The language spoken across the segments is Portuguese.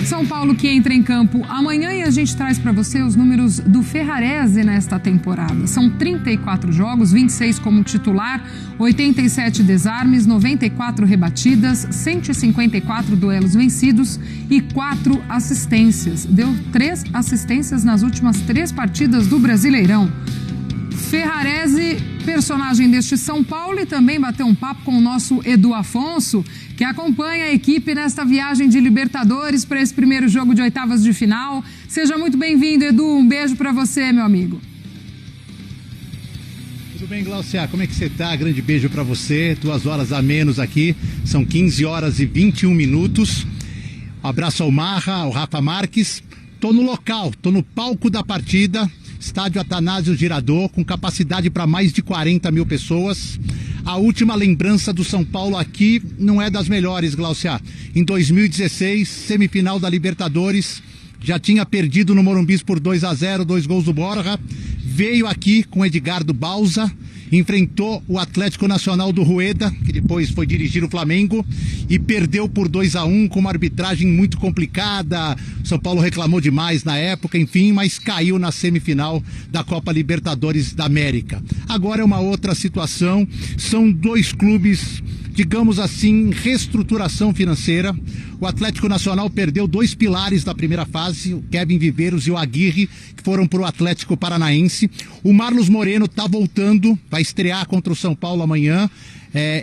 São Paulo que entra em campo amanhã e a gente traz para você os números do Ferrarese nesta temporada. São 34 jogos, 26 como titular, 87 desarmes, 94 rebatidas, 154 duelos vencidos e 4 assistências. Deu 3 assistências nas últimas 3 partidas do Brasileirão. Ferrarese, personagem deste São Paulo, e também bateu um papo com o nosso Edu Afonso, que acompanha a equipe nesta viagem de Libertadores para esse primeiro jogo de oitavas de final. Seja muito bem-vindo, Edu. Um beijo para você, meu amigo. Tudo bem, Glaucia? Como é que você tá? Grande beijo para você. 2 horas a menos aqui. São 15 horas e 21 minutos. Um abraço ao Marra, ao Rafa Marques. Tô no local, tô no palco da partida. Estádio Atanásio Girardot, com capacidade para mais de 40 mil pessoas. A última lembrança do São Paulo aqui não é das melhores, Glaucia. Em 2016, semifinal da Libertadores, já tinha perdido no Morumbi por 2-0, 2 gols do Borja. Veio aqui com Edgardo Bauza, enfrentou o Atlético Nacional do Rueda, que depois foi dirigir o Flamengo, e perdeu por 2-1 com uma arbitragem muito complicada. O São Paulo reclamou demais na época, enfim, mas caiu na semifinal da Copa Libertadores da América. Agora é uma outra situação, são 2 clubes, digamos assim, em reestruturação financeira. O Atlético Nacional perdeu 2 pilares da primeira fase, o Kevin Viveiros e o Aguirre, que foram para o Atlético Paranaense. O Marlos Moreno está voltando, vai estrear contra o São Paulo amanhã.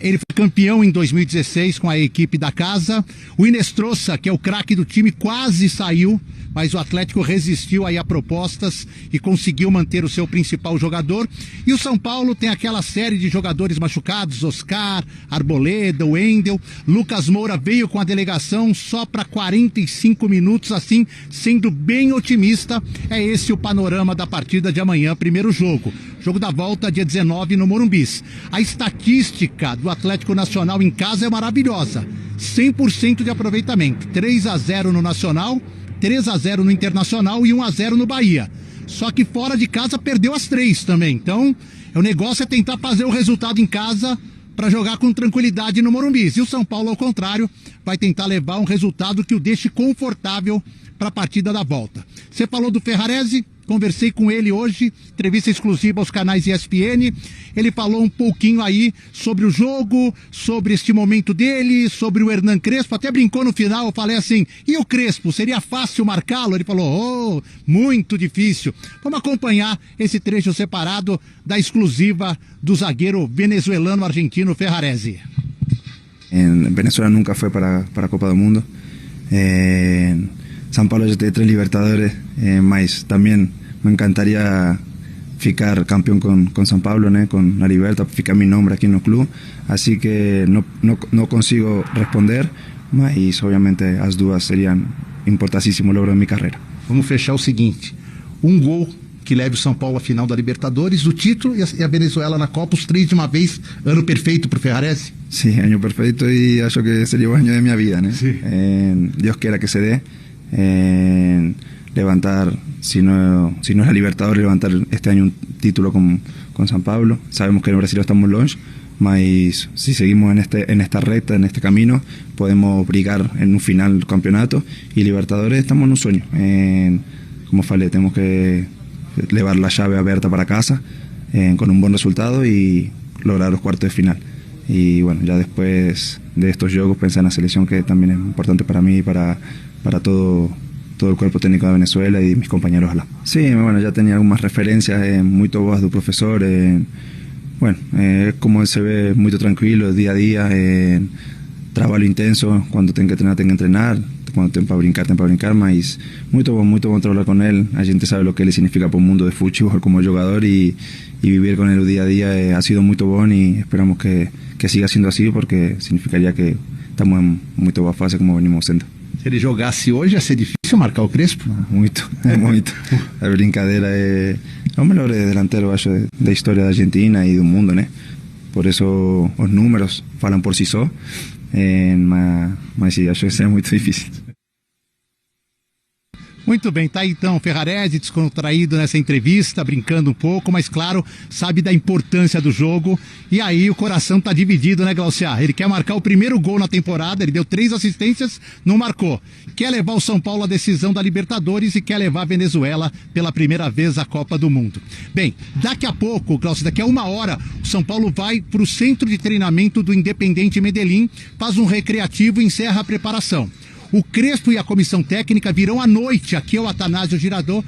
Ele foi campeão em 2016 com a equipe da casa. O Inestrosa, que é o craque do time, quase saiu, mas o Atlético resistiu aí a propostas e conseguiu manter o seu principal jogador. E o São Paulo tem aquela série de jogadores machucados, Oscar, Arboleda, Wendel. Lucas Moura veio com a delegação só para 45 minutos, assim, sendo bem otimista. É esse o panorama da partida de amanhã, primeiro jogo. Jogo da volta, dia 19, no Morumbi. A estatística do Atlético Nacional em casa é maravilhosa. 100% de aproveitamento. 3-0 no Nacional, 3-0 no Internacional e 1-0 no Bahia. Só que fora de casa perdeu as 3 também. Então, o negócio é tentar fazer o resultado em casa para jogar com tranquilidade no Morumbi. E o São Paulo, ao contrário, vai tentar levar um resultado que o deixe confortável para a partida da volta. Você falou do Ferrarese? Conversei com ele hoje, entrevista exclusiva aos canais ESPN. Ele falou um pouquinho aí sobre o jogo, sobre este momento dele, sobre o Hernan Crespo. Até brincou no final, eu falei assim, e o Crespo, seria fácil marcá-lo? Ele falou, muito difícil. Vamos acompanhar esse trecho separado da exclusiva do zagueiro venezuelano-argentino Ferrarese. Venezuela nunca foi para a Copa do Mundo. São Paulo já tem 3 Libertadores, mas também me encantaria ficar campeão com São Paulo, né? Com a Liberta, ficar meu nome aqui no clube. Assim que não consigo responder, mas obviamente as duas seriam importantíssimo logro da minha carreira. Vamos fechar o seguinte: um gol que leve o São Paulo à final da Libertadores, o título e a Venezuela na Copa, os 3 de uma vez. Ano perfeito para o Ferrarese? Sim, ano perfeito, e acho que seria o ano de minha vida, né? Deus queira que se dê. Levantar, si no es la Libertadores, levantar este año un título con San Pablo. Sabemos que en Brasil estamos longe, mas si seguimos en esta recta, en este camino, podemos brigar en un final del campeonato. Y Libertadores estamos en un sueño. Como falei, tenemos que llevar la llave abierta para casa con un buen resultado y lograr los cuartos de final. Y bueno, ya después de estos juegos pensar en la selección, que también es importante para mí y para todo el cuerpo técnico de Venezuela y mis compañeros lá. Sí, bueno, ya tenía algunas referencias, muy boas do profesor. Bueno, como se ve muy tranquilo día a día, trabajo intenso, cuando tengo que entrenar, cuando tengo para brincar, mas muy bom trabajar con él. A gente sabe lo que él significa para el mundo de fútbol como jugador, y vivir con él día a día ha sido muy bueno, y esperamos que siga siendo así, porque significaría que estamos en muy boa fase como venimos siendo. Se ele jogasse hoje, ia ser difícil marcar o Crespo? Muito. A brincadeira é o melhor delantero, acho, da história da Argentina e do mundo, né? Por isso os números falam por si só, mas sim, acho que é muito difícil. Muito bem, tá aí então Ferrarese descontraído nessa entrevista, brincando um pouco, mas claro, sabe da importância do jogo. E aí o coração tá dividido, né, Glaucia? Ele quer marcar o primeiro gol na temporada, ele deu 3 assistências, não marcou. Quer levar o São Paulo à decisão da Libertadores e quer levar a Venezuela pela primeira vez à Copa do Mundo. Bem, daqui a pouco, Glaucia, daqui a 1 hora, o São Paulo vai pro centro de treinamento do Independiente Medellín, faz um recreativo e encerra a preparação. O Crespo e a comissão técnica virão à noite aqui ao Atanásio Girardot,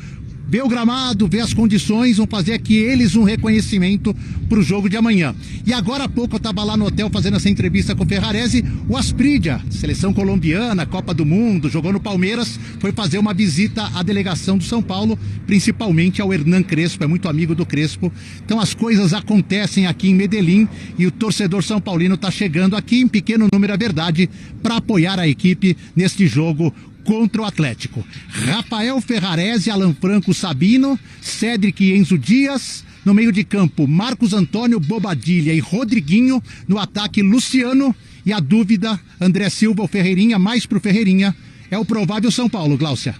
ver o gramado, ver as condições, vão fazer aqui eles um reconhecimento para o jogo de amanhã. E agora há pouco eu estava lá no hotel fazendo essa entrevista com o Ferrarese, o Asprilla, seleção colombiana, Copa do Mundo, jogou no Palmeiras, foi fazer uma visita à delegação do São Paulo, principalmente ao Hernan Crespo, é muito amigo do Crespo. Então as coisas acontecem aqui em Medellín e o torcedor são paulino está chegando aqui em pequeno número, é verdade, para apoiar a equipe neste jogo contra o Atlético. Rafael Ferrarese, Alan Franco Sabino, Cédric e Enzo Dias, no meio de campo Marcos Antônio, Bobadilha e Rodriguinho, no ataque Luciano e a dúvida André Silva ou Ferreirinha, mais pro Ferreirinha, é o provável São Paulo, Gláucia.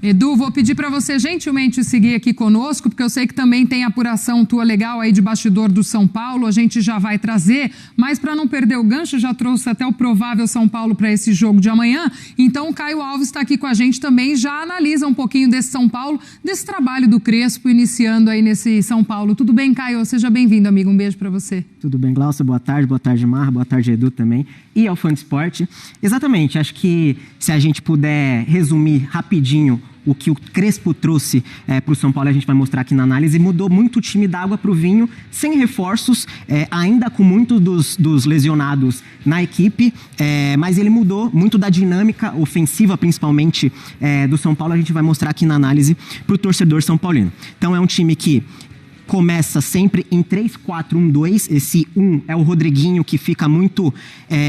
Edu, vou pedir para você gentilmente seguir aqui conosco, porque eu sei que também tem apuração tua legal aí de bastidor do São Paulo, a gente já vai trazer, mas para não perder o gancho, já trouxe até o provável São Paulo para esse jogo de amanhã, então o Caio Alves está aqui com a gente também, já analisa um pouquinho desse São Paulo, desse trabalho do Crespo, iniciando aí nesse São Paulo. Tudo bem, Caio? Seja bem-vindo, amigo, um beijo para você. Tudo bem, Glaucia, boa tarde, Mar, boa tarde, Edu também, e ao Fã de Esporte. Exatamente, acho que se a gente puder resumir rapidinho o que o Crespo trouxe para o São Paulo, a gente vai mostrar aqui na análise, mudou muito o time da água para o vinho, sem reforços, ainda com muitos dos lesionados na equipe, mas ele mudou muito da dinâmica ofensiva, principalmente do São Paulo, a gente vai mostrar aqui na análise para o torcedor são paulino. Então é um time que começa sempre em 3-4-1-2, esse 1 é o Rodriguinho, que fica muito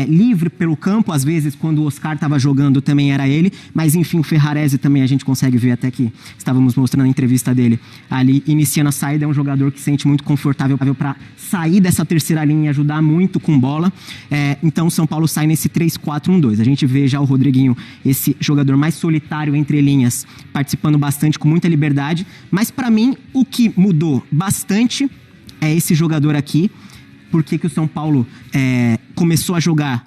livre pelo campo, às vezes quando o Oscar estava jogando também era ele, mas enfim, o Ferrarese também a gente consegue ver, até que estávamos mostrando a entrevista dele ali, iniciando a saída, é um jogador que se sente muito confortável para sair dessa terceira linha e ajudar muito com bola, então o São Paulo sai nesse 3-4-1-2, a gente vê já o Rodriguinho, esse jogador mais solitário entre linhas, participando bastante, com muita liberdade, mas para mim, o que mudou bastante é esse jogador aqui. Por que o São Paulo começou a jogar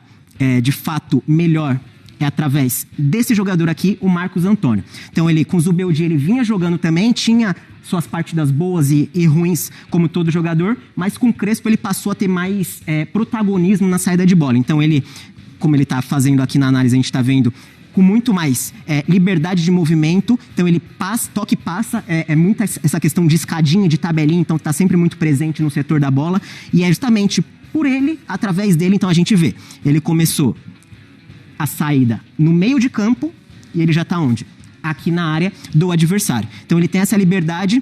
de fato melhor? É através desse jogador aqui, o Marcos Antônio. Então ele, com o Zubeldia, ele vinha jogando também, tinha suas partidas boas e ruins, como todo jogador, mas com o Crespo ele passou a ter mais protagonismo na saída de bola. Então ele, como ele está fazendo aqui na análise, a gente está vendo com muito mais liberdade de movimento, então ele passa, toca e passa, muito essa questão de escadinha, de tabelinha, então está sempre muito presente no setor da bola, e é justamente por ele, através dele, então a gente vê, ele começou a saída no meio de campo, e ele já está onde? Aqui na área do adversário. Então ele tem essa liberdade,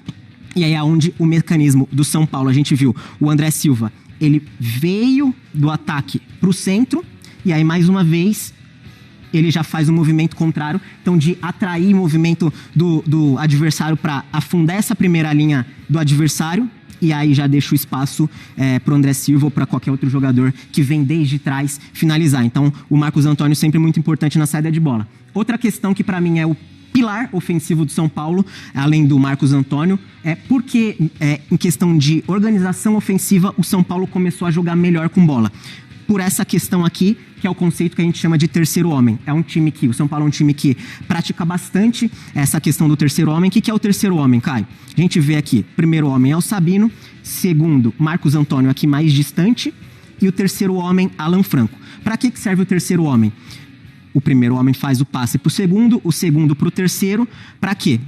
e aí é onde o mecanismo do São Paulo, a gente viu, o André Silva, ele veio do ataque para o centro, e aí mais uma vez ele já faz um movimento contrário, então de atrair o movimento do adversário para afundar essa primeira linha do adversário, e aí já deixa o espaço para o André Silva ou para qualquer outro jogador que vem desde trás finalizar. Então o Marcos Antônio sempre muito importante na saída de bola. Outra questão que para mim é o pilar ofensivo do São Paulo, além do Marcos Antônio, é porque em questão de organização ofensiva o São Paulo começou a jogar melhor com bola. Por essa questão aqui, que é o conceito que a gente chama de terceiro homem. É um time que, o São Paulo é um time que pratica bastante essa questão do terceiro homem. O que é o terceiro homem, Caio? A gente vê aqui, primeiro homem é o Sabino, segundo, Marcos Antônio aqui mais distante, e o terceiro homem, Alan Franco. Para que serve o terceiro homem? O primeiro homem faz o passe para o segundo para o terceiro, para quê?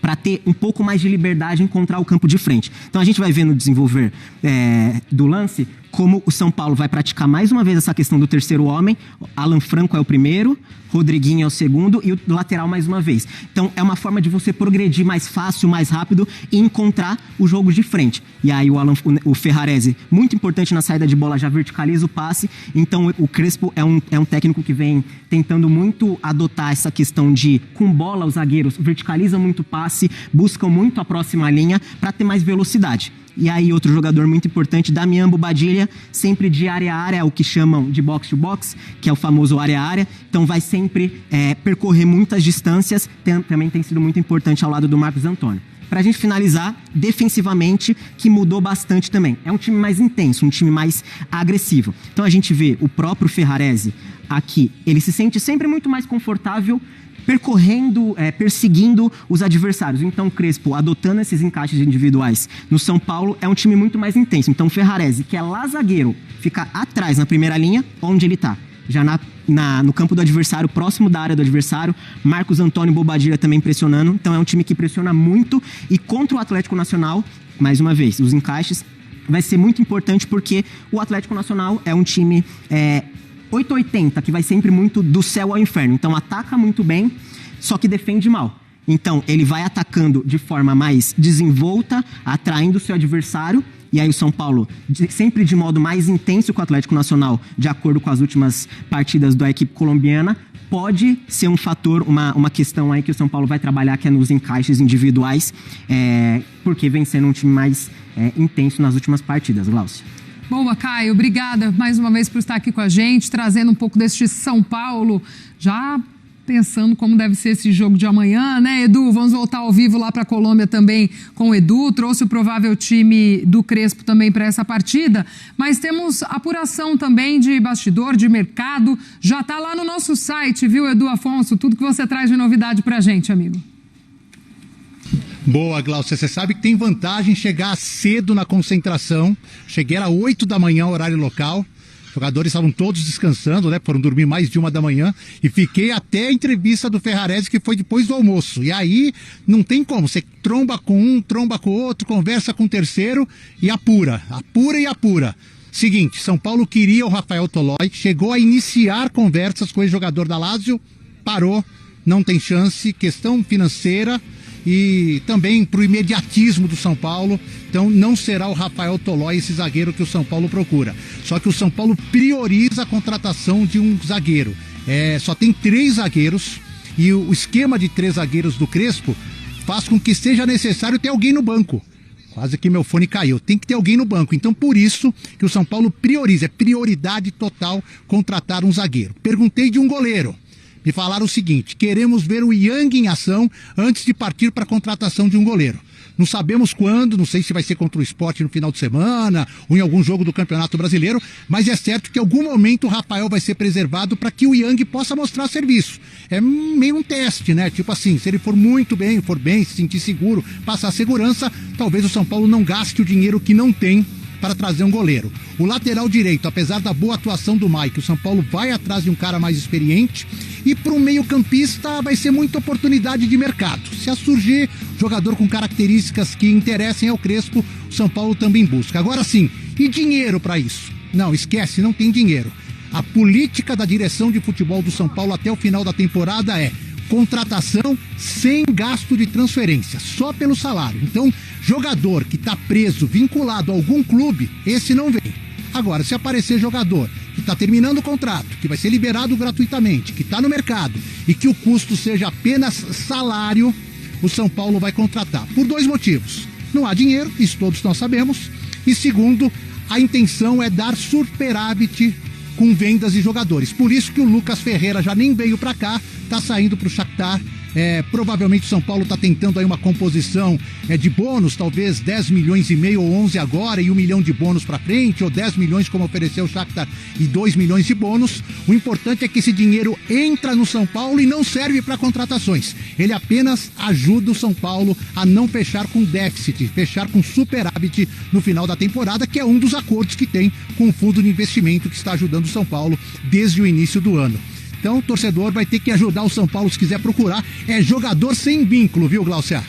Para ter um pouco mais de liberdade em encontrar o campo de frente. Então a gente vai ver no desenvolver do lance como o São Paulo vai praticar mais uma vez essa questão do terceiro homem. Alan Franco é o primeiro, Rodriguinho é o segundo e o lateral mais uma vez. Então é uma forma de você progredir mais fácil, mais rápido e encontrar o jogo de frente. E aí o Ferrarese, muito importante na saída de bola, já verticaliza o passe. Então o Crespo é um técnico que vem tentando muito adotar essa questão de, com bola, os zagueiros verticalizam muito o passe, buscam muito a próxima linha para ter mais velocidade. E aí outro jogador muito importante, Damian Bobadilla, sempre de área a área, o que chamam de box to box, que é o famoso área a área. Então vai sempre percorrer muitas distâncias, também tem sido muito importante ao lado do Marcos Antônio. Para a gente finalizar, defensivamente, que mudou bastante também. É um time mais intenso, um time mais agressivo. Então a gente vê o próprio Ferrarese aqui, ele se sente sempre muito mais confortável percorrendo, perseguindo os adversários. Então o Crespo, adotando esses encaixes individuais no São Paulo, é um time muito mais intenso. Então o Ferrarese, que é lá zagueiro, fica atrás na primeira linha, onde ele está. Já no campo do adversário, próximo da área do adversário, Marcos Antônio Bobadilla também pressionando. Então é um time que pressiona muito. E contra o Atlético Nacional, mais uma vez, os encaixes vai ser muito importante, porque o Atlético Nacional é um time 880, que vai sempre muito do céu ao inferno. Então ataca muito bem, só que defende mal. Então ele vai atacando de forma mais desenvolta, atraindo o seu adversário. E aí o São Paulo, sempre de modo mais intenso com o Atlético Nacional, de acordo com as últimas partidas da equipe colombiana, pode ser um fator, uma questão aí que o São Paulo vai trabalhar, que é nos encaixes individuais, porque vem sendo um time mais intenso nas últimas partidas, Glaucia. Boa, Caio, obrigada mais uma vez por estar aqui com a gente, trazendo um pouco deste São Paulo, já pensando como deve ser esse jogo de amanhã, né, Edu? Vamos voltar ao vivo lá para a Colômbia também com o Edu, trouxe o provável time do Crespo também para essa partida, mas temos apuração também de bastidor, de mercado, já está lá no nosso site, viu, Edu Afonso? Tudo que você traz de novidade para a gente, amigo. Boa, Glaucia, você sabe que tem vantagem chegar cedo na concentração. Cheguei às 8 da manhã, horário local. Os jogadores estavam todos descansando, né? Foram dormir mais de 1 da manhã. E fiquei até a entrevista do Ferrarese, que foi depois do almoço. E aí, não tem como. Você tromba com um, tromba com o outro, conversa com o terceiro e apura. Apura e apura. Seguinte, São Paulo queria o Rafael Tolói, chegou a iniciar conversas com o ex-jogador da Lazio, parou, não tem chance, questão financeira e também para o imediatismo do São Paulo. Então não será o Rafael Tolói esse zagueiro que o São Paulo procura. Só que o São Paulo prioriza a contratação de um zagueiro. Só tem 3 zagueiros e o esquema de 3 zagueiros do Crespo faz com que seja necessário ter alguém no banco. Quase que meu fone caiu. Tem que ter alguém no banco. Então, por isso que o São Paulo prioriza, é prioridade total contratar um zagueiro. Perguntei de um goleiro. Me falaram o seguinte: queremos ver o Yang em ação antes de partir para a contratação de um goleiro. Não sabemos quando, não sei se vai ser contra o Sport no final de semana ou em algum jogo do Campeonato Brasileiro, mas é certo que em algum momento o Rafael vai ser preservado para que o Yang possa mostrar serviço. É meio um teste, né? Tipo assim, se ele for muito bem, for bem, se sentir seguro, passar segurança, talvez o São Paulo não gaste o dinheiro que não tem para trazer um goleiro. O lateral direito, apesar da boa atuação do Mike, o São Paulo vai atrás de um cara mais experiente. E para o meio-campista vai ser muita oportunidade de mercado. Se surgir jogador com características que interessem ao Crespo, o São Paulo também busca. Agora sim, e dinheiro para isso? Não, esquece, não tem dinheiro. A política da direção de futebol do São Paulo até o final da temporada é contratação sem gasto de transferência, só pelo salário. Então, jogador que está preso, vinculado a algum clube, esse não vem. Agora, se aparecer jogador que está terminando o contrato, que vai ser liberado gratuitamente, que está no mercado e que o custo seja apenas salário, o São Paulo vai contratar. Por 2 motivos. Não há dinheiro, isso todos nós sabemos. E segundo, a intenção é dar superávit com vendas de jogadores. Por isso que o Lucas Ferreira já nem veio para cá, está saindo para o Shakhtar. Provavelmente o São Paulo está tentando aí uma composição de bônus, talvez 10 milhões e meio ou 11 agora e 1 milhão de bônus para frente, ou 10 milhões como ofereceu o Shakhtar e 2 milhões de bônus. O importante é que esse dinheiro entra no São Paulo e não serve para contratações. Ele apenas ajuda o São Paulo a não fechar com déficit, fechar com superávit no final da temporada, que é um dos acordos que tem com o fundo de investimento que está ajudando o São Paulo desde o início do ano. Então o torcedor vai ter que ajudar o São Paulo se quiser procurar. É jogador sem vínculo, viu, Glaucia?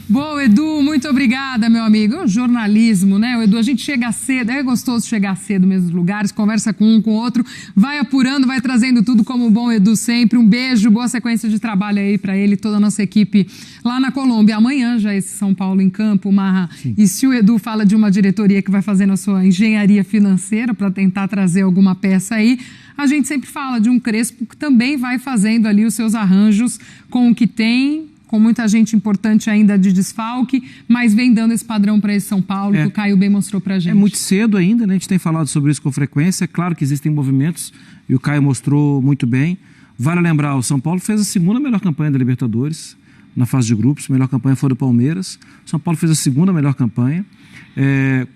Bom, Edu, muito obrigada, meu amigo. É um jornalismo, né? O Edu, a gente chega cedo, é gostoso chegar cedo nos mesmos lugares, conversa com um, com o outro, vai apurando, vai trazendo tudo como o bom Edu sempre. Um beijo, boa sequência de trabalho aí para ele e toda a nossa equipe lá na Colômbia. Amanhã já esse São Paulo em campo, Marra. Sim. E se o Edu fala de uma diretoria que vai fazendo a sua engenharia financeira para tentar trazer alguma peça aí, a gente sempre fala de um Crespo que também vai fazendo ali os seus arranjos com o que tem, com muita gente importante ainda de desfalque, mas vem dando esse padrão para esse São Paulo que o Caio bem mostrou para a gente. É muito cedo ainda, né? A gente tem falado sobre isso com frequência. É claro que existem movimentos e o Caio mostrou muito bem. Vale lembrar, o São Paulo fez a segunda melhor campanha da Libertadores na fase de grupos. A melhor campanha foi do Palmeiras. O São Paulo fez a segunda melhor campanha.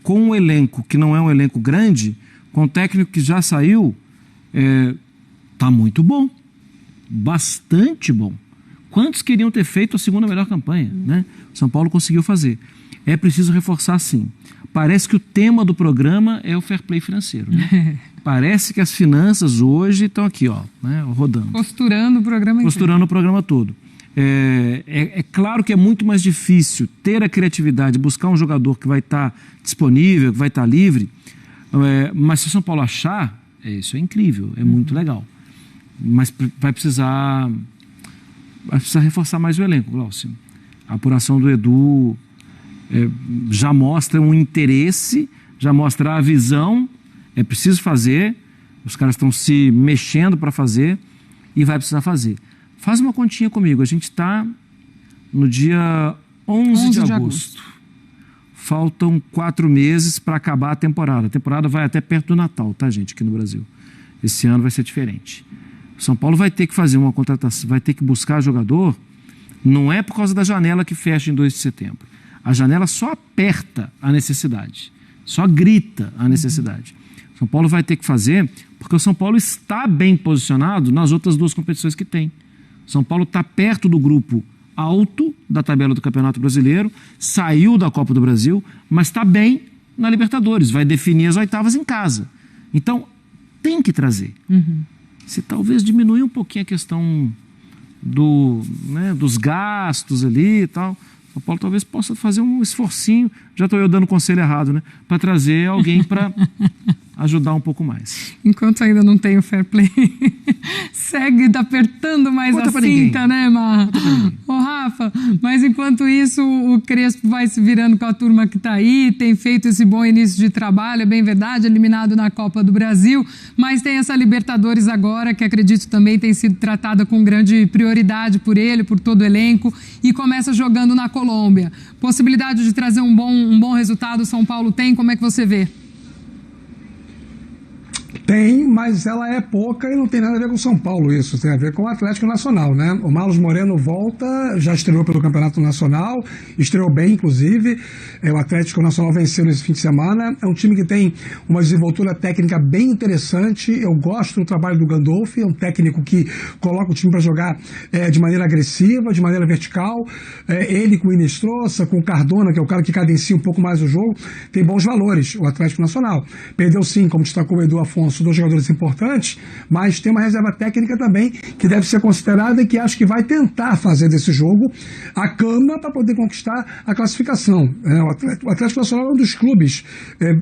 Com um elenco que não é um elenco grande, com um técnico que já saiu, tá muito bom. Bastante bom. Quantos queriam ter feito a segunda melhor campanha, né? O São Paulo conseguiu fazer. É preciso reforçar, sim. Parece que o tema do programa é o fair play financeiro, né? Parece que as finanças hoje estão aqui, ó, né, rodando. Costurando o programa inteiro. Costurando o programa todo. É claro que é muito mais difícil ter a criatividade, buscar um jogador que vai estar disponível, que vai estar livre, mas se o São Paulo achar, isso é incrível, é muito legal. Mas vai precisar reforçar mais o elenco, Glaucio. A apuração do Edu já mostra um interesse, já mostra a visão, é preciso fazer, os caras estão se mexendo para fazer e vai precisar fazer. Faz uma continha comigo, a gente está no dia 11 de agosto. Faltam 4 meses para acabar a temporada. A temporada vai até perto do Natal, tá, gente, aqui no Brasil. Esse ano vai ser diferente. O São Paulo vai ter que fazer uma contratação, vai ter que buscar jogador, não é por causa da janela que fecha em 2 de setembro. A janela só aperta a necessidade, só grita a necessidade. O São Paulo vai ter que fazer, porque o São Paulo está bem posicionado nas outras 2 competições que tem. O São Paulo está perto do grupo alto da tabela do Campeonato Brasileiro, saiu da Copa do Brasil, mas está bem na Libertadores, vai definir as oitavas em casa. Então, tem que trazer. Se talvez diminuir um pouquinho a questão dos gastos ali e tal, o São Paulo talvez possa fazer um esforcinho, já estou eu dando conselho errado, né? Para trazer alguém para ajudar um pouco mais. Enquanto ainda não tem o fair play, segue apertando mais a cinta, né, Marra? Ô, Rafa, mas enquanto isso, o Crespo vai se virando com a turma que está aí, tem feito esse bom início de trabalho, é bem verdade, eliminado na Copa do Brasil, mas tem essa Libertadores agora, que acredito também tem sido tratada com grande prioridade por ele, por todo o elenco, e começa jogando na Colômbia. Possibilidade de trazer um bom resultado o São Paulo tem? Como é que você vê? Tem, mas ela é pouca e não tem nada a ver com o São Paulo isso, tem a ver com o Atlético Nacional, né? O Marlos Moreno volta, já estreou pelo Campeonato Nacional, estreou bem, inclusive. O Atlético Nacional venceu nesse fim de semana. É um time que tem uma desenvoltura técnica bem interessante. Eu gosto do trabalho do Gandolfi, é um técnico que coloca o time para jogar de maneira agressiva, de maneira vertical. Ele com o Inestrosa, com o Cardona, que é o cara que cadencia um pouco mais o jogo, tem bons valores, o Atlético Nacional. Perdeu sim, como destacou o Edu Afonso, 2 jogadores importantes, mas tem uma reserva técnica também que deve ser considerada e que acho que vai tentar fazer desse jogo a cama para poder conquistar a classificação. O Atlético Nacional é um dos clubes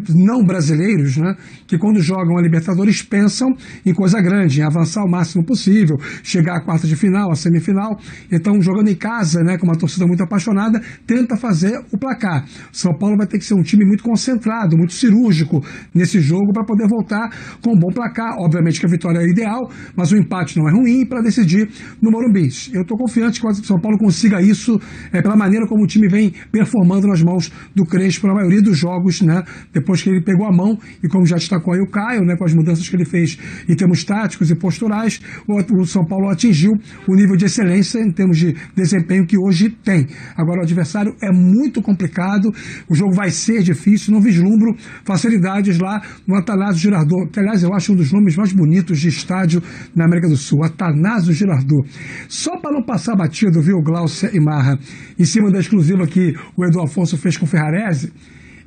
não brasileiros, né, que quando jogam a Libertadores pensam em coisa grande, em avançar o máximo possível, chegar à quarta de final, à semifinal. Então, jogando em casa, né, com uma torcida muito apaixonada, tenta fazer o placar. São Paulo vai ter que ser um time muito concentrado, muito cirúrgico nesse jogo para poder voltar com um bom placar. Obviamente que a vitória é ideal, mas o empate não é ruim para decidir no Morumbi. Eu estou confiante que o São Paulo consiga isso pela maneira como o time vem performando nas mãos do Crespo na maioria dos jogos, né? Depois que ele pegou a mão e como já destacou aí o Caio, né, com as mudanças que ele fez em termos táticos e posturais, o São Paulo atingiu o nível de excelência em termos de desempenho que hoje tem. Agora o adversário é muito complicado, o jogo vai ser difícil, não vislumbro facilidades lá no Atanásio Girardot, que aliás eu acho um dos nomes mais bonitos de estádio na América do Sul, Atanásio Girardot. Só para não passar batido, viu, Glaucia e Marra, em cima da exclusiva que o Edu Afonso fez com o Ferrarese,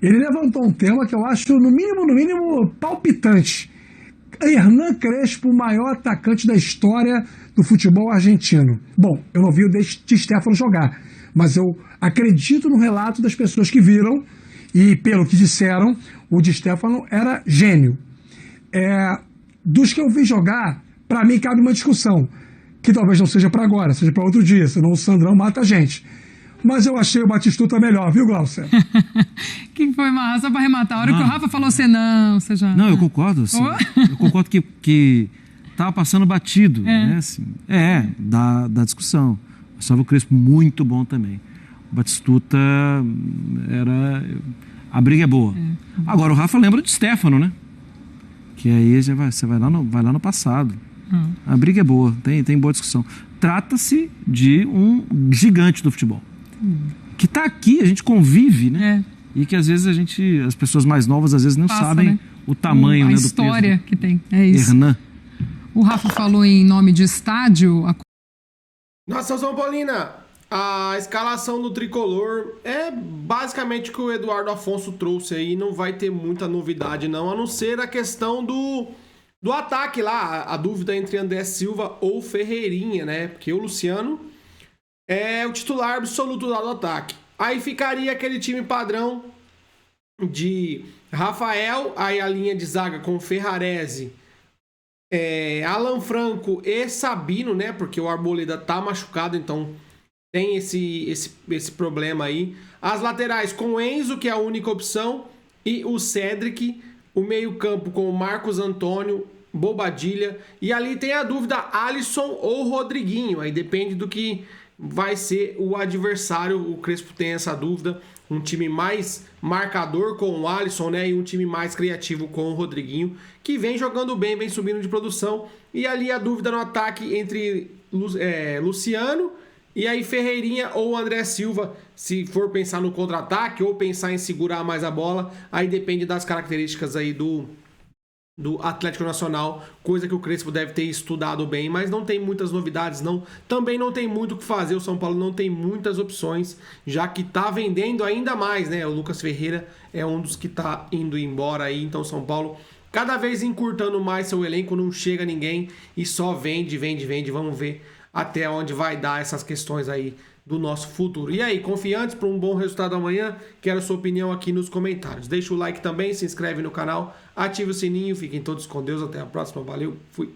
ele levantou um tema que eu acho, no mínimo, palpitante. Hernan Crespo, o maior atacante da história do futebol argentino. Bom, eu não vi o Di Stéfano jogar, mas eu acredito no relato das pessoas que viram e, pelo que disseram, o Di Stéfano era gênio. Dos que eu vi jogar, para mim cabe uma discussão, que talvez não seja para agora, seja para outro dia, senão o Sandrão mata a gente. Mas eu achei o Batistuta melhor, viu, Glaucia? Quem foi, Marra? Só para arrematar. A hora que o Rafa falou você não, você já... Não, eu concordo, sim. Eu concordo que estava passando batido, né? Assim, da discussão. Gustavo Crespo muito bom também. O Batistuta a briga é boa. Agora o Rafa lembra de Stefano, né? Que aí você vai lá no passado. A briga é boa, tem boa discussão. Trata-se de um gigante do futebol. Que está aqui, a gente convive, né? E que às vezes as pessoas mais novas às vezes não sabem, né, o tamanho, né, do peso. A história que tem, é isso. Hernan. O Rafa falou em nome de estádio. Nação São Paulina, a escalação do Tricolor é basicamente o que o Eduardo Afonso trouxe aí, não vai ter muita novidade não, a não ser a questão do ataque lá, a dúvida entre André Silva ou Ferreirinha, né? Porque o Luciano é o titular absoluto lá do ataque. Aí ficaria aquele time padrão de Rafael, aí a linha de zaga com Ferrarese, Alan Franco e Sabino, né? Porque o Arboleda tá machucado, então tem esse problema aí. As laterais com Enzo, que é a única opção, e o Cedric. O meio-campo com o Marcos Antônio, Bobadilha. E ali tem a dúvida, Alisson ou Rodriguinho. Aí depende do que vai ser o adversário. O Crespo tem essa dúvida. Um time mais marcador com o Alisson, né? E um time mais criativo com o Rodriguinho, que vem jogando bem, vem subindo de produção. E ali a dúvida no ataque entre Luciano e aí Ferreirinha ou André Silva, se for pensar no contra-ataque ou pensar em segurar mais a bola, aí depende das características aí do Atlético Nacional, coisa que o Crespo deve ter estudado bem, mas não tem muitas novidades, não. Também não tem muito o que fazer, o São Paulo não tem muitas opções, já que tá vendendo ainda mais, né? O Lucas Ferreira é um dos que tá indo embora aí, então o São Paulo cada vez encurtando mais seu elenco, não chega ninguém e só vende, vamos ver até onde vai dar essas questões aí do nosso futuro. E aí, confiantes para um bom resultado amanhã? Quero a sua opinião aqui nos comentários. Deixa o like também, se inscreve no canal, ative o sininho, fiquem todos com Deus, até a próxima, valeu, fui!